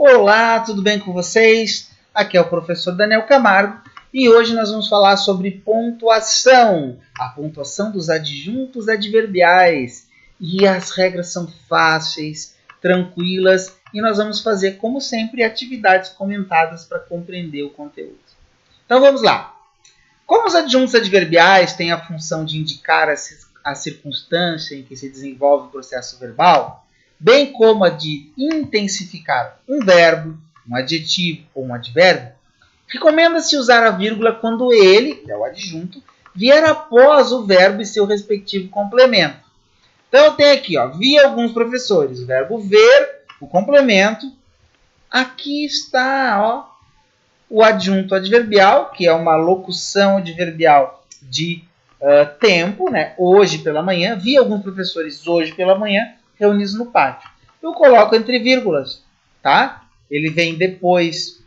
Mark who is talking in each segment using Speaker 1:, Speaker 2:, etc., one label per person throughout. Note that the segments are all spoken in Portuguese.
Speaker 1: Olá, tudo bem com vocês? Aqui é o professor Daniel Camargo e hoje nós vamos falar sobre pontuação, a pontuação dos adjuntos adverbiais. E as regras são fáceis, tranquilas e nós vamos fazer, como sempre, atividades comentadas para compreender o conteúdo. Então vamos lá. Como os adjuntos adverbiais têm a função de indicar a circunstância em que se desenvolve o processo verbal, bem como a de intensificar um verbo, um adjetivo ou um advérbio, recomenda-se usar a vírgula quando ele, que é o adjunto, vier após o verbo e seu respectivo complemento. Então eu tenho aqui, vi alguns professores, o verbo ver, o complemento. Aqui está, o adjunto adverbial, que é uma locução adverbial de tempo, né? Hoje pela manhã. Vi alguns professores hoje pela manhã reunidos no pátio. Eu coloco entre vírgulas, tá? Ele vem depois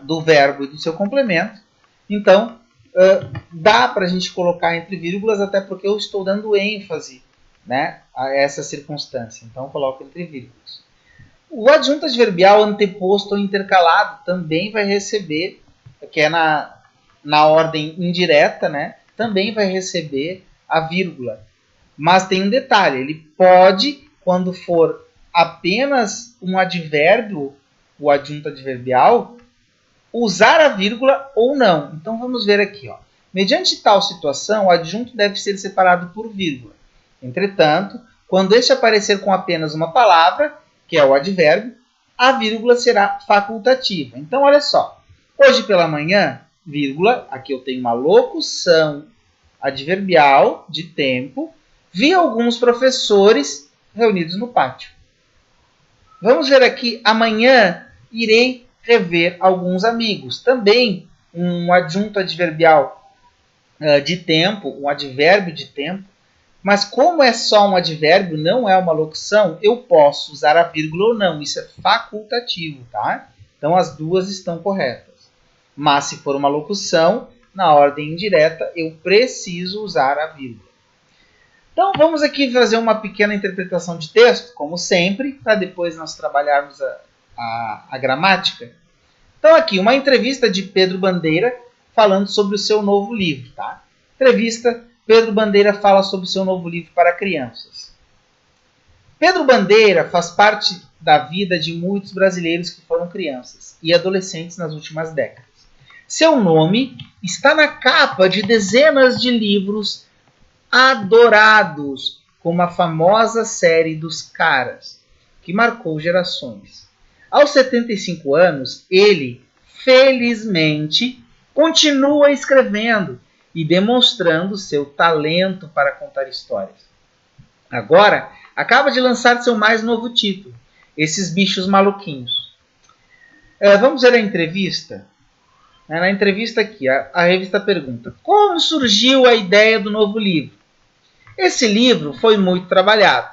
Speaker 1: do verbo e do seu complemento. Então, dá para a gente colocar entre vírgulas, até porque eu estou dando ênfase, né, a essa circunstância. Então, eu coloco entre vírgulas. O adjunto adverbial anteposto ou intercalado também vai receber, que é na ordem indireta, né, também vai receber a vírgula. Mas tem um detalhe, ele pode, quando for apenas um advérbio, o adjunto adverbial, usar a vírgula ou não. Então vamos ver aqui. Mediante tal situação, o adjunto deve ser separado por vírgula. Entretanto, quando este aparecer com apenas uma palavra, que é o advérbio, a vírgula será facultativa. Então olha só, hoje pela manhã, vírgula, aqui eu tenho uma locução adverbial de tempo, vi alguns professores reunidos no pátio. Vamos ver aqui, amanhã irei rever alguns amigos. Também um adjunto adverbial de tempo, um advérbio de tempo. Mas como é só um advérbio, não é uma locução, eu posso usar a vírgula ou não. Isso é facultativo, tá? Então as duas estão corretas. Mas se for uma locução, na ordem indireta, eu preciso usar a vírgula. Então vamos aqui fazer uma pequena interpretação de texto, como sempre, para depois nós trabalharmos a gramática. Então aqui, uma entrevista de Pedro Bandeira falando sobre o seu novo livro. Tá? Entrevista, Pedro Bandeira fala sobre o seu novo livro para crianças. Pedro Bandeira faz parte da vida de muitos brasileiros que foram crianças e adolescentes nas últimas décadas. Seu nome está na capa de dezenas de livros adorados, como a famosa série dos Caras, que marcou gerações. Aos 75 anos, ele, felizmente, continua escrevendo e demonstrando seu talento para contar histórias. Agora, acaba de lançar seu mais novo título, Esses Bichos Maluquinhos. Vamos ver a entrevista? Na entrevista aqui, a revista pergunta: como surgiu a ideia do novo livro? Esse livro foi muito trabalhado.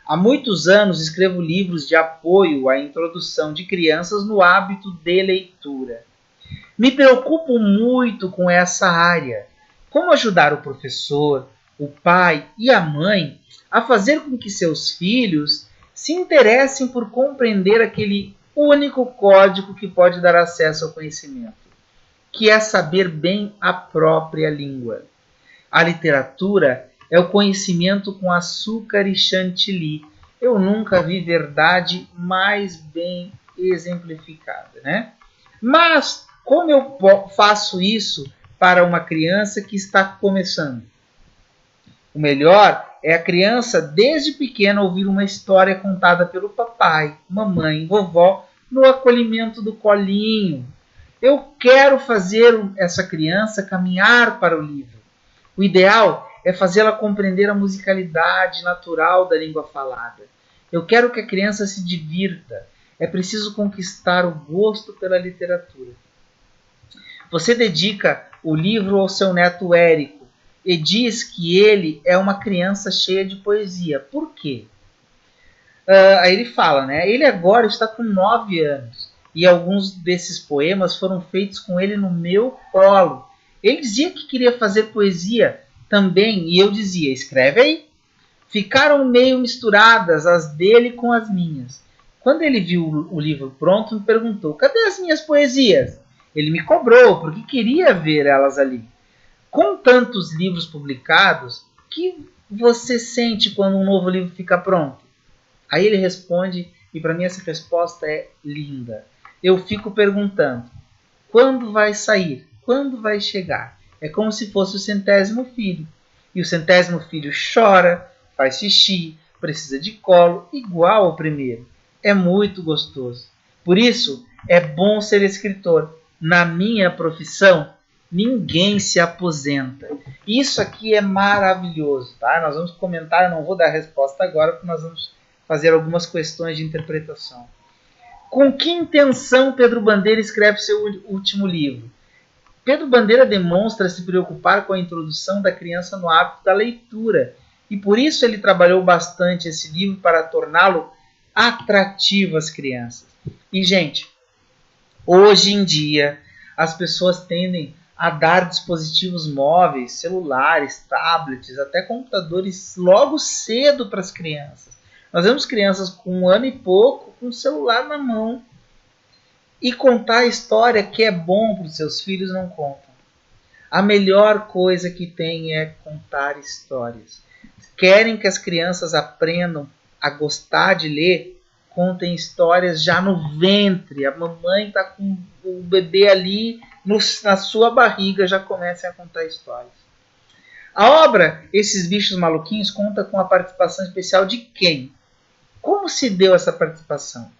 Speaker 1: Há muitos anos escrevo livros de apoio à introdução de crianças no hábito de leitura. Me preocupo muito com essa área. Como ajudar o professor, o pai e a mãe a fazer com que seus filhos se interessem por compreender aquele único código que pode dar acesso ao conhecimento, que é saber bem a própria língua. A literatura é o conhecimento com açúcar e chantilly. Eu nunca vi verdade mais bem exemplificada, né? Mas como eu faço isso para uma criança que está começando? O melhor é a criança, desde pequena, ouvir uma história contada pelo papai, mamãe, vovó, no acolhimento do colinho. Eu quero fazer essa criança caminhar para o livro. O ideal é fazê-la compreender a musicalidade natural da língua falada. Eu quero que a criança se divirta. É preciso conquistar o gosto pela literatura. Você dedica o livro ao seu neto Érico e diz que ele é uma criança cheia de poesia. Por quê? Aí ele fala, né? Ele agora está com 9 anos e alguns desses poemas foram feitos com ele no meu colo. Ele dizia que queria fazer poesia também e eu dizia: escreve aí. Ficaram meio misturadas as dele com as minhas. Quando ele viu o livro pronto, me perguntou: cadê as minhas poesias? Ele me cobrou, porque queria ver elas ali. Com tantos livros publicados, o que você sente quando um novo livro fica pronto? Aí ele responde, e para mim essa resposta é linda. Eu fico perguntando: quando vai sair? Quando vai chegar? É como se fosse o 100º filho. E o 100º filho chora, faz xixi, precisa de colo, igual ao primeiro. É muito gostoso. Por isso, é bom ser escritor. Na minha profissão, ninguém se aposenta. Isso aqui é maravilhoso, tá? Nós vamos comentar, eu não vou dar a resposta agora, porque nós vamos fazer algumas questões de interpretação. Com que intenção Pedro Bandeira escreve seu último livro? Pedro Bandeira demonstra se preocupar com a introdução da criança no hábito da leitura, e por isso ele trabalhou bastante esse livro para torná-lo atrativo às crianças. E, gente, hoje em dia as pessoas tendem a dar dispositivos móveis, celulares, tablets, até computadores logo cedo para as crianças. Nós vemos crianças com 1 ano e pouco com o celular na mão. E contar a história que é bom para os seus filhos não contam. A melhor coisa que tem é contar histórias. Querem que as crianças aprendam a gostar de ler? Contem histórias já no ventre. A mamãe está com o bebê ali na sua barriga, já comecem a contar histórias. A obra Esses Bichos Maluquinhos conta com a participação especial de quem? Como se deu essa participação?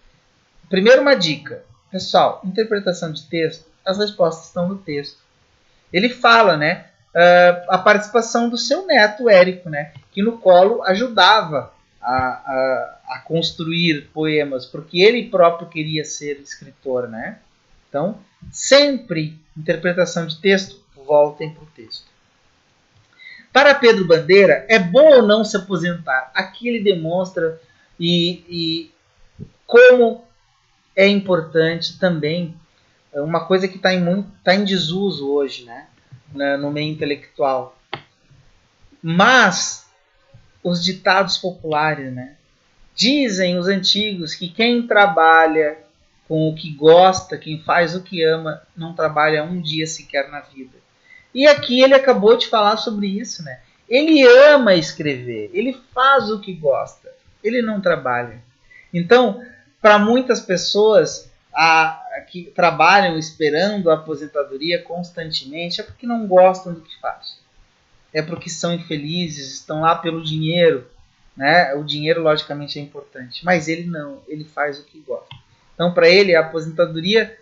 Speaker 1: Primeiro, uma dica. Pessoal, interpretação de texto, as respostas estão no texto. Ele fala, né, a participação do seu neto, Érico, né, que no colo ajudava a construir poemas, porque ele próprio queria ser escritor, né? Então, sempre interpretação de texto, voltem para o texto. Para Pedro Bandeira, é bom ou não se aposentar? Aqui ele demonstra como é importante também uma coisa que está em desuso hoje, né, no meio intelectual. Mas os ditados populares, né, dizem os antigos que quem trabalha com o que gosta, quem faz o que ama, não trabalha um dia sequer na vida. E aqui ele acabou de falar sobre isso, né? Ele ama escrever, ele faz o que gosta, ele não trabalha. Então, para muitas pessoas que trabalham esperando a aposentadoria constantemente, é porque não gostam do que fazem. É porque são infelizes, estão lá pelo dinheiro. Né? O dinheiro, logicamente, é importante. Mas ele não, ele faz o que gosta. Então, para ele, a aposentadoria,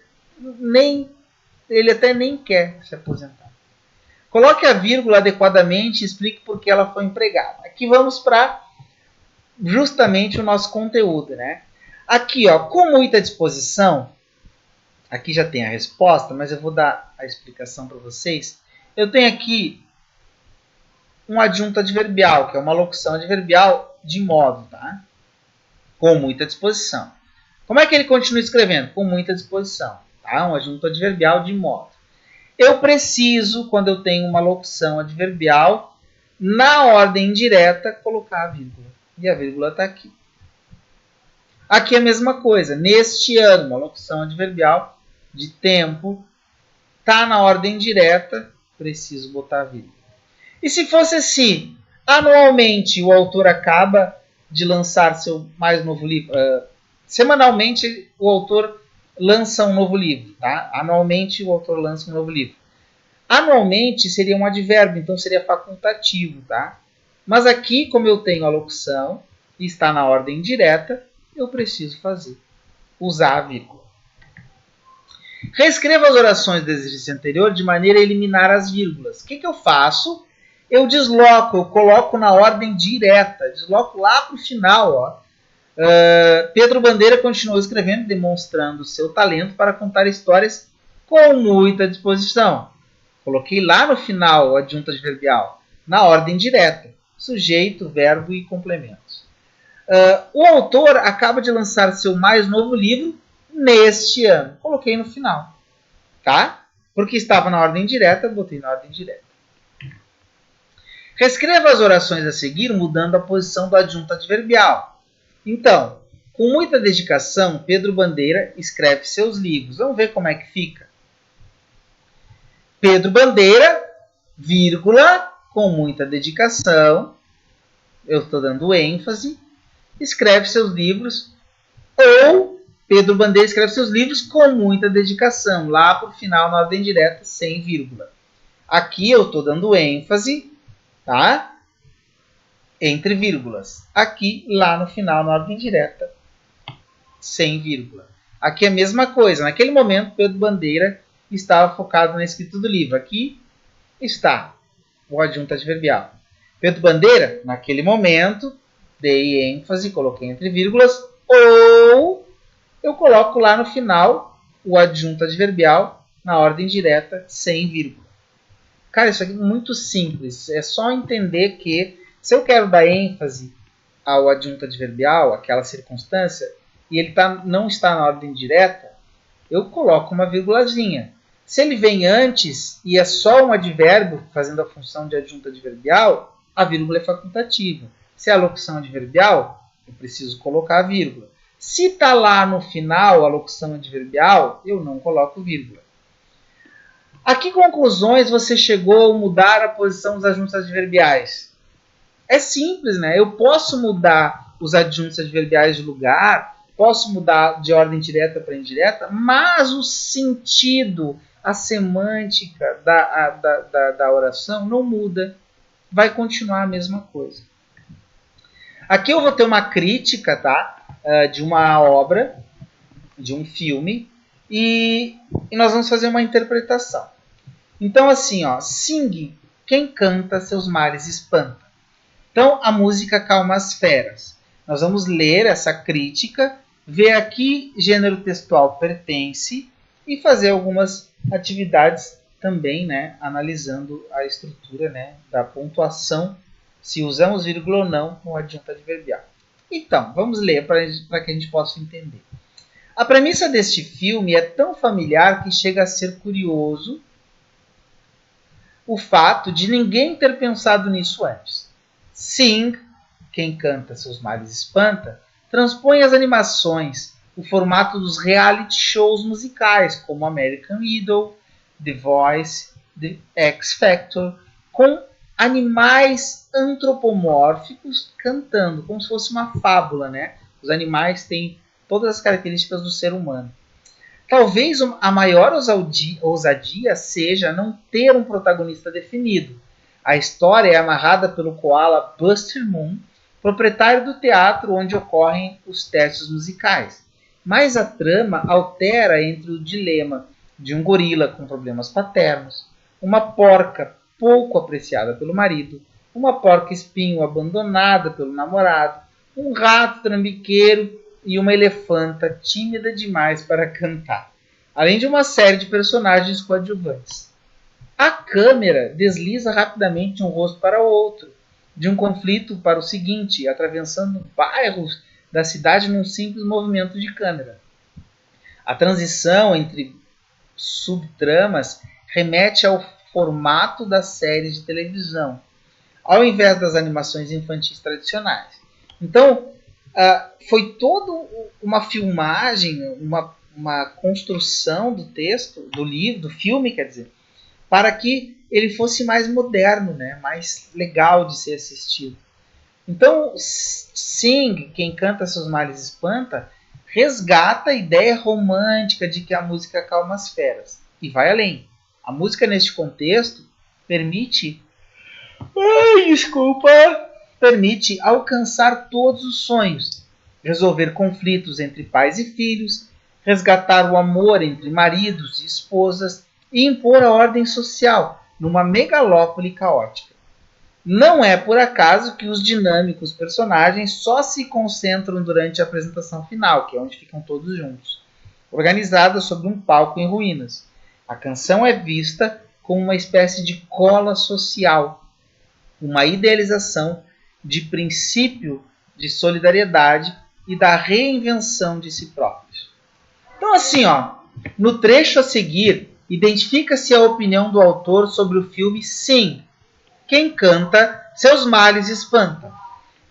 Speaker 1: ele até nem quer se aposentar. Coloque a vírgula adequadamente e explique por que ela foi empregada. Aqui vamos para justamente o nosso conteúdo, né? Aqui, ó, com muita disposição, aqui já tem a resposta, mas eu vou dar a explicação para vocês. Eu tenho aqui um adjunto adverbial, que é uma locução adverbial de modo, tá? Com muita disposição. Como é que ele continua escrevendo? Com muita disposição, tá? Um adjunto adverbial de modo. Eu preciso, quando eu tenho uma locução adverbial, na ordem direta, colocar a vírgula. E a vírgula está aqui. Aqui é a mesma coisa. Neste ano, uma locução adverbial de tempo, está na ordem direta, preciso botar a vírgula. E se fosse assim, anualmente o autor acaba de lançar seu mais novo livro. Semanalmente o autor lança um novo livro. Tá? Anualmente o autor lança um novo livro. Anualmente seria um advérbio, então seria facultativo. Tá? Mas aqui, como eu tenho a locução e está na ordem direta, eu preciso usar a vírgula. Reescreva as orações do exercício anterior de maneira a eliminar as vírgulas. O que eu faço? Eu desloco, eu coloco na ordem direta, desloco lá para o final. Ó. Pedro Bandeira continuou escrevendo, demonstrando seu talento para contar histórias com muita disposição. Coloquei lá no final o adjunto adverbial, na ordem direta, sujeito, verbo e complementos. O autor acaba de lançar seu mais novo livro neste ano. Coloquei no final, tá? Porque estava na ordem direta, botei na ordem direta. Reescreva as orações a seguir, mudando a posição do adjunto adverbial. Então, Com muita dedicação, Pedro Bandeira escreve seus livros. Vamos ver como é que fica. Pedro Bandeira, vírgula, com muita dedicação, eu estou dando ênfase, escreve seus livros, ou Pedro Bandeira escreve seus livros com muita dedicação, lá para o final, na ordem direta, sem vírgula. Aqui eu estou dando ênfase, tá? Entre vírgulas. Aqui, lá no final, na ordem direta, sem vírgula. Aqui é a mesma coisa. Naquele momento, Pedro Bandeira estava focado na escrita do livro. Aqui está o adjunto adverbial. Pedro Bandeira, naquele momento, dei ênfase, coloquei entre vírgulas, ou eu coloco lá no final o adjunto adverbial na ordem direta, sem vírgula. Cara, isso aqui é muito simples. É só entender que se eu quero dar ênfase ao adjunto adverbial, aquela circunstância, e ele não está na ordem direta, eu coloco uma vírgulazinha. Se ele vem antes e é só um advérbio fazendo a função de adjunto adverbial, a vírgula é facultativa. Se é a locução adverbial, eu preciso colocar a vírgula. Se está lá no final a locução adverbial, eu não coloco vírgula. A que conclusões você chegou ao mudar a posição dos adjuntos adverbiais? É simples, né? Eu posso mudar os adjuntos adverbiais de lugar, posso mudar de ordem direta para indireta, mas o sentido, a semântica da oração não muda. Vai continuar a mesma coisa. Aqui eu vou ter uma crítica, tá? De uma obra, de um filme, e nós vamos fazer uma interpretação. Então, assim, ó, sing, quem canta seus males espanta. Então, a música calma as feras. Nós vamos ler essa crítica, ver a que gênero textual pertence e fazer algumas atividades também, né, analisando a estrutura, né, da pontuação, se usamos vírgula ou não no adjunto adverbial. Então, vamos ler para que a gente possa entender. A premissa deste filme é tão familiar que chega a ser curioso o fato de ninguém ter pensado nisso antes. Sing, quem canta seus males espanta, transpõe as animações, o formato dos reality shows musicais, como American Idol, The Voice, The X Factor, com animais antropomórficos cantando, como se fosse uma fábula, né? Os animais têm todas as características do ser humano. Talvez a maior ousadia seja não ter um protagonista definido. A história é amarrada pelo koala Buster Moon, proprietário do teatro onde ocorrem os testes musicais. Mas a trama altera entre o dilema de um gorila com problemas paternos, uma porca pouco apreciada pelo marido, uma porca-espinho abandonada pelo namorado, um rato trambiqueiro e uma elefanta tímida demais para cantar, além de uma série de personagens coadjuvantes. A câmera desliza rapidamente de um rosto para o outro, de um conflito para o seguinte, atravessando bairros da cidade num simples movimento de câmera. A transição entre subtramas remete ao formato das séries de televisão, ao invés das animações infantis tradicionais. Então, foi toda uma filmagem, uma construção do texto, do livro, do filme, quer dizer, para que ele fosse mais moderno, né? Mais legal de ser assistido. Então, Sing, quem canta seus males espanta, resgata a ideia romântica de que a música calma as feras. E vai além. A música, neste contexto, permite alcançar todos os sonhos, resolver conflitos entre pais e filhos, resgatar o amor entre maridos e esposas e impor a ordem social numa megalópole caótica. Não é por acaso que os dinâmicos personagens só se concentram durante a apresentação final, que é onde ficam todos juntos, organizada sobre um palco em ruínas. A canção é vista como uma espécie de cola social, uma idealização de princípio de solidariedade e da reinvenção de si próprios. Então, assim, ó, no trecho a seguir, identifica-se a opinião do autor sobre o filme Sing, quem canta seus males espanta.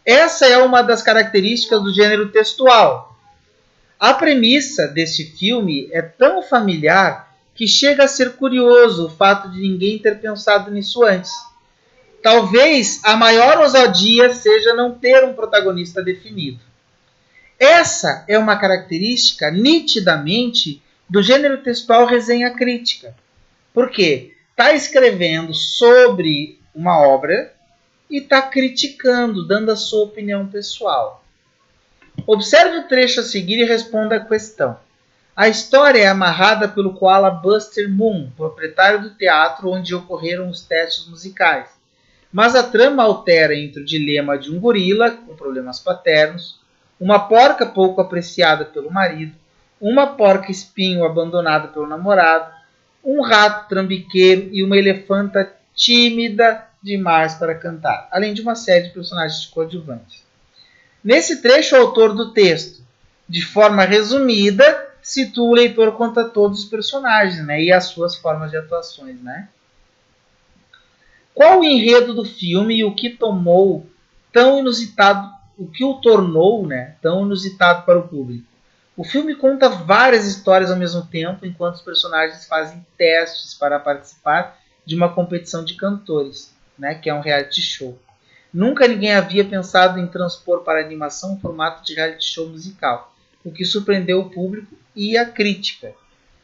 Speaker 1: Essa é uma das características do gênero textual. A premissa deste filme é tão familiar que chega a ser curioso o fato de ninguém ter pensado nisso antes. Talvez a maior ousadia seja não ter um protagonista definido. Essa é uma característica nitidamente do gênero textual resenha crítica. Por quê? Está escrevendo sobre uma obra e está criticando, dando a sua opinião pessoal. Observe o trecho a seguir e responda a questão. A história é amarrada pelo koala Buster Moon, proprietário do teatro onde ocorreram os testes musicais. Mas a trama altera entre o dilema de um gorila com problemas paternos, uma porca pouco apreciada pelo marido, uma porca espinho abandonada pelo namorado, um rato trambiqueiro e uma elefanta tímida demais para cantar, além de uma série de personagens coadjuvantes. Nesse trecho, o autor do texto, de forma resumida, situa o leitor quanto a todos os personagens, né, e as suas formas de atuações, né? Qual o enredo do filme e o que tomou tão inusitado, o que o tornou, né, tão inusitado para o público? O filme conta várias histórias ao mesmo tempo, enquanto os personagens fazem testes para participar de uma competição de cantores, né, que é um reality show. Nunca ninguém havia pensado em transpor para a animação um formato de reality show musical, o que surpreendeu o público e a crítica,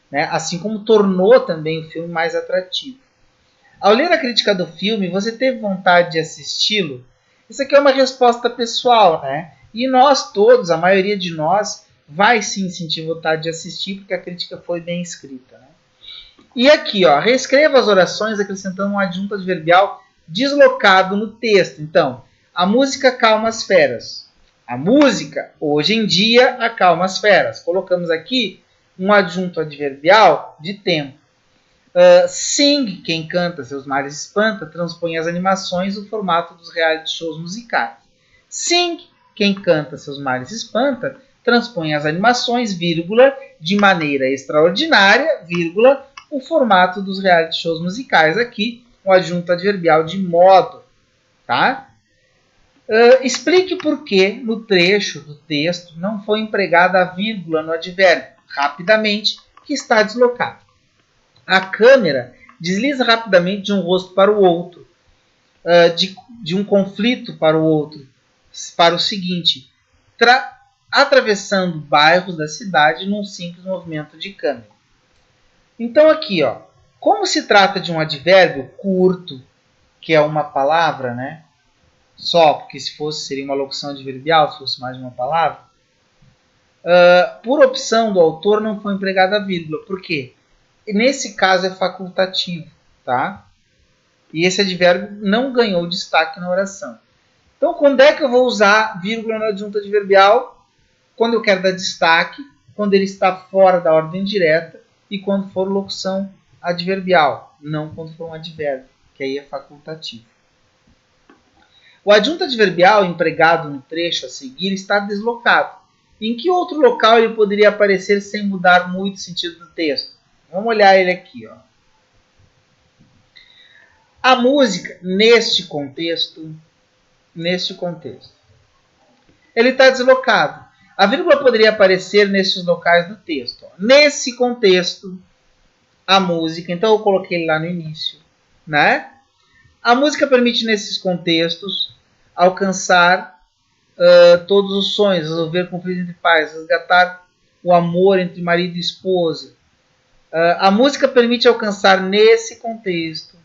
Speaker 1: né, assim como tornou também o filme mais atrativo. Ao ler a crítica do filme, você teve vontade de assisti-lo? Isso aqui é uma resposta pessoal, né? E nós todos, a maioria de nós, vai sim sentir vontade de assistir, porque a crítica foi bem escrita, né? E aqui, ó, reescreva as orações acrescentando um adjunto adverbial deslocado no texto. Então, a música calma as feras. A música, hoje em dia, acalma as feras. Colocamos aqui um adjunto adverbial de tempo. Sing, quem canta seus males espanta, transpõe as animações no formato dos reality shows musicais. Sing, quem canta seus males espanta, transpõe as animações, vírgula, de maneira extraordinária, vírgula, o formato dos reality shows musicais. Aqui, o adjunto adverbial de modo. Tá? Explique por que no trecho do texto não foi empregada a vírgula no advérbio, rapidamente, que está deslocado. A câmera desliza rapidamente de um rosto para o outro, de um conflito para o outro, para o seguinte, atravessando bairros da cidade num simples movimento de câmera. Então aqui, ó, como se trata de um advérbio curto, que é uma palavra, né? Só, porque se fosse seria uma locução adverbial, se fosse mais de uma palavra. Por opção do autor não foi empregada a vírgula. Por quê? Nesse caso é facultativo, tá? E esse advérbio não ganhou destaque na oração. Então, quando é que eu vou usar vírgula no adjunto adverbial? Quando eu quero dar destaque, quando ele está fora da ordem direta e quando for locução adverbial, não quando for um advérbio, que aí é facultativo. O adjunto adverbial empregado no trecho a seguir está deslocado. Em que outro local ele poderia aparecer sem mudar muito o sentido do texto? Vamos olhar ele aqui, ó. A música, neste contexto, ele está deslocado. A vírgula poderia aparecer nesses locais do texto. Ó. Nesse contexto, a música, então eu coloquei ele lá no início, né? A música permite, nesses contextos, alcançar todos os sonhos, resolver conflitos entre pais, resgatar o amor entre marido e esposa. A música permite alcançar nesse contexto.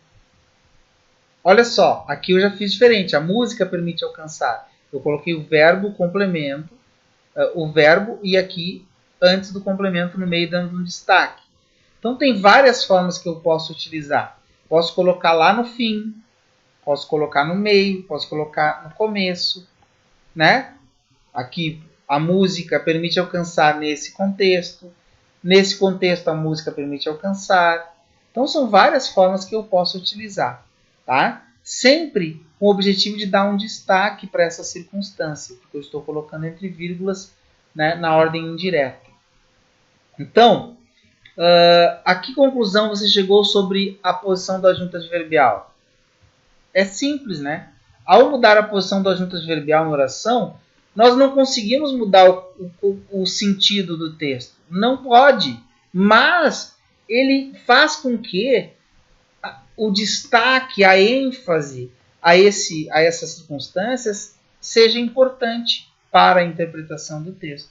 Speaker 1: Olha só, aqui eu já fiz diferente. A música permite alcançar. Eu coloquei o verbo, o complemento, o verbo e aqui antes do complemento no meio dando um destaque. Então tem várias formas que eu posso utilizar. Posso colocar lá no fim, posso colocar no meio, posso colocar no começo, né? Aqui a música permite alcançar nesse contexto. Nesse contexto, a música permite alcançar. Então, são várias formas que eu posso utilizar. Tá? Sempre com o objetivo de dar um destaque para essa circunstância, porque eu estou colocando entre vírgulas, né, na ordem indireta. Então, a que conclusão você chegou sobre a posição do adjunto adverbial? É simples, né? Ao mudar a posição do adjunto adverbial na oração, Nós não conseguimos mudar o sentido do texto. Não pode. Mas ele faz com que o destaque, a ênfase a essas circunstâncias seja importante para a interpretação do texto.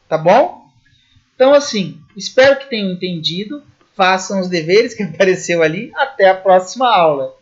Speaker 1: Tá bom? Então, assim, espero que tenham entendido. Façam os deveres que apareceu ali. Até a próxima aula.